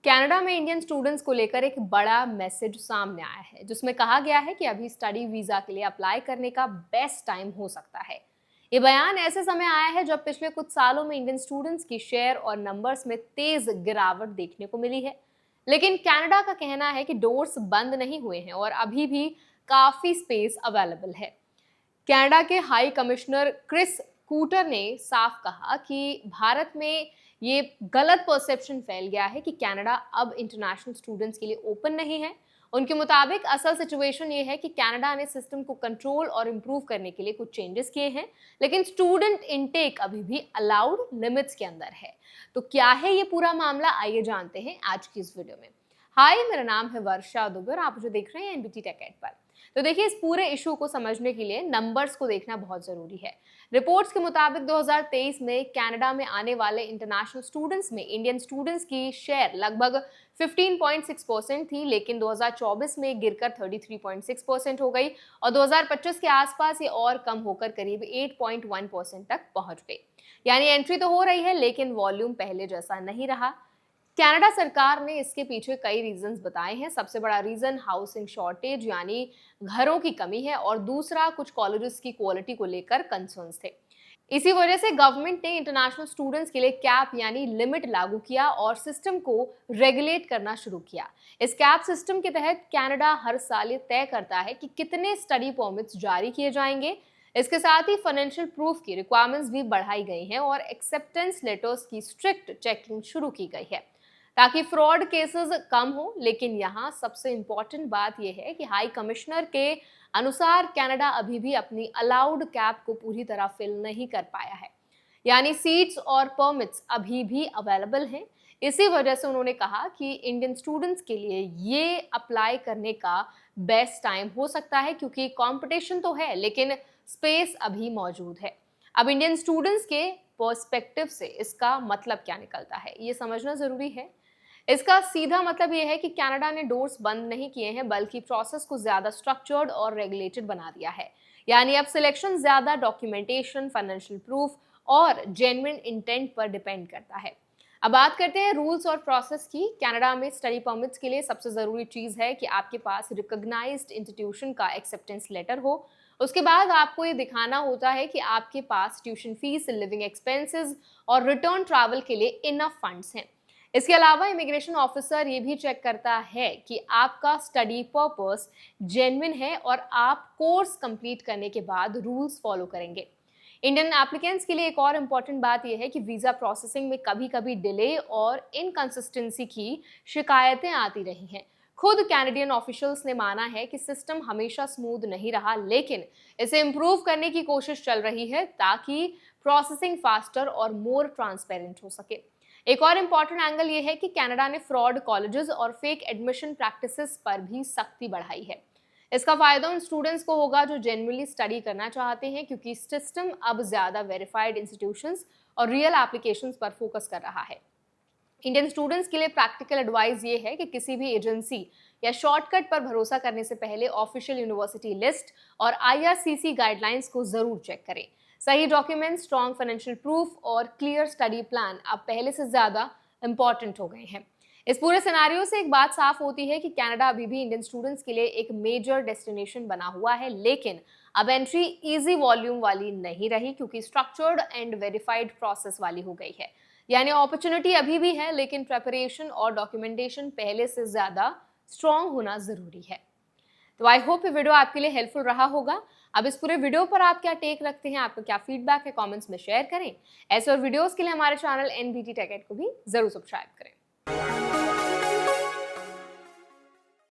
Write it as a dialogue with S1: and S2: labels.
S1: Canada में Indian students को लेकर एक बड़ा मैसेज सामने आया है, जिसमें कहा गया है कि अभी स्टडी वीजा के लिए अप्लाई करने का बेस्ट टाइम हो सकता है। ये बयान ऐसे समय आया है जब पिछले कुछ सालों में इंडियन स्टूडेंट्स की शेयर और नंबर्स में तेज गिरावट देखने को मिली है। लेकिन कनाडा का कहना है कि डोर्स बंद नहीं हुए हैं और अभी भी काफी स्पेस अवेलेबल है। कनाडा के हाई कमिश्नर क्रिस कूटर ने साफ कहा कि भारत में ये गलत परसेप्शन फैल गया है कि कनाडा अब इंटरनेशनल स्टूडेंट्स के लिए ओपन नहीं है। उनके मुताबिक असल सिचुएशन ये है कि कनाडा ने सिस्टम को कंट्रोल और इम्प्रूव करने के लिए कुछ चेंजेस किए हैं, लेकिन स्टूडेंट इनटेक अभी भी अलाउड लिमिट्स के अंदर है। तो क्या है ये पूरा मामला, आइए जानते हैं आज की इस वीडियो में। हाय, मेरा नाम है वर्षा दुबे और आप मुझे देख रहे हैं एनबीटी टेक एड पर। तो देखिए, इस पूरे इशू को समझने के लिए नंबर्स को देखना बहुत जरूरी है। रिपोर्ट्स के मुताबिक 2023 में कनाडा में आने वाले इंटरनेशनल स्टूडेंट्स में इंडियन स्टूडेंट्स की शेयर लगभग 15.6% थी, लेकिन 2024 में गिरकर 33.6% हो गई और 2025 के आसपास ये और कम होकर करीब 8.1% तक पहुंच गई। यानी एंट्री तो हो रही है, लेकिन वॉल्यूम पहले जैसा नहीं रहा। कनाडा सरकार ने इसके पीछे कई रीजंस बताए हैं। सबसे बड़ा रीजन हाउसिंग शॉर्टेज यानी घरों की कमी है और दूसरा कुछ कॉलेजेस की क्वालिटी को लेकर कंसर्न्स थे। इसी वजह से गवर्नमेंट ने इंटरनेशनल स्टूडेंट्स के लिए कैप यानी लिमिट लागू किया और सिस्टम को रेगुलेट करना शुरू किया। इस कैप सिस्टम के तहत कनाडा हर साल ये तय करता है कि कितने स्टडी परमिट्स जारी किए जाएंगे। इसके साथ ही फाइनेंशियल प्रूफ की रिक्वायरमेंट्स भी बढ़ाई गई हैं और एक्सेप्टेंस लेटर्स की स्ट्रिक्ट चेकिंग शुरू की गई है ताकि फ्रॉड केसेस कम हो। लेकिन यहाँ सबसे इंपॉर्टेंट बात यह है कि हाई कमिश्नर के अनुसार कनाडा अभी भी अपनी अलाउड कैप को पूरी तरह फिल नहीं कर पाया है, यानी सीट्स और परमिट्स अभी भी अवेलेबल हैं। इसी वजह से उन्होंने कहा कि इंडियन स्टूडेंट्स के लिए ये अप्लाई करने का बेस्ट टाइम हो सकता है, क्योंकि कंपटीशन तो है लेकिन स्पेस अभी मौजूद है। अब इंडियन स्टूडेंट्स के पर्सपेक्टिव से इसका मतलब क्या निकलता है, ये समझना जरूरी है। इसका सीधा मतलब यह है कि कनाडा ने डोर्स बंद नहीं किए हैं, बल्कि प्रोसेस को ज्यादा स्ट्रक्चर्ड और रेगुलेटेड बना दिया है। यानी अब सिलेक्शन ज्यादा डॉक्यूमेंटेशन, फाइनेंशियल प्रूफ और जेन्युइन इंटेंट पर डिपेंड करता है। अब बात करते हैं रूल्स और प्रोसेस की। कनाडा में स्टडी परमिट्स के लिए सबसे जरूरी चीज है कि आपके पास रिकॉग्नाइज्ड इंस्टीट्यूशन का एक्सेप्टेंस लेटर हो। उसके बाद आपको ये दिखाना होता है कि आपके पास ट्यूशन फीस, लिविंग एक्सपेंसेस और रिटर्न ट्रैवल के लिए इनफ फंड्स हैं। इसके अलावा इमिग्रेशन ऑफिसर ये भी चेक करता है कि आपका स्टडी पर्पस जेन्युइन है और आप कोर्स कंप्लीट करने के बाद रूल्स फॉलो करेंगे। इंडियन एप्लीकेंट्स के लिए एक और इम्पॉर्टेंट बात यह है कि वीजा प्रोसेसिंग में कभी कभी डिले और इनकंसिस्टेंसी की शिकायतें आती रही हैं। खुद कैनेडियन ऑफिशियल्स ने माना है कि सिस्टम हमेशा स्मूथ नहीं रहा, लेकिन इसे इम्प्रूव करने की कोशिश चल रही है ताकि प्रोसेसिंग फास्टर और मोर ट्रांसपेरेंट हो सके। एक और इम्पॉर्टेंट एंगल ये है कि कनाडा ने फ्रॉड कॉलेजेस और फेक एडमिशन प्रैक्टिसेस पर भी सख्ती बढ़ाई है। इसका फायदा उन स्टूडेंट्स को होगा जो जेन्युइनली स्टडी करना चाहते हैं, क्योंकि सिस्टम अब ज्यादा वेरीफाइड इंस्टीट्यूशंस और रियल एप्लीकेशंस पर फोकस कर रहा है। इंडियन स्टूडेंट्स के लिए प्रैक्टिकल एडवाइस ये है कि किसी भी एजेंसी या शॉर्टकट पर भरोसा करने से पहले ऑफिशियल यूनिवर्सिटी लिस्ट और आईआरसीसी गाइडलाइंस को जरूर चेक करें। सही डॉक्यूमेंट, स्ट्रॉन्ग फाइनेंशियल प्रूफ और क्लियर स्टडी प्लान अब पहले से ज्यादा इंपॉर्टेंट हो गए हैं। इस पूरे सिनेरियो से एक बात साफ होती है कि कनाडा अभी भी इंडियन स्टूडेंट्स के लिए एक मेजर डेस्टिनेशन बना हुआ है, लेकिन अब एंट्री इजी वॉल्यूम वाली नहीं रही, क्योंकि स्ट्रक्चर्ड एंड वेरीफाइड प्रोसेस वाली हो गई है। यानी अपॉर्चुनिटी अभी भी है, लेकिन प्रेपरेशन और डॉक्यूमेंटेशन पहले से ज्यादा स्ट्रॉन्ग होना जरूरी है। तो आई होप ये वीडियो आपके लिए हेल्पफुल रहा होगा। अब इस पूरे वीडियो पर आप क्या टेक रखते हैं, आपका क्या फीडबैक है, कमेंट्स में शेयर करें। ऐसे और वीडियोस के लिए हमारे चैनल एनबीटी टेक एड को भी जरूर सब्सक्राइब करें।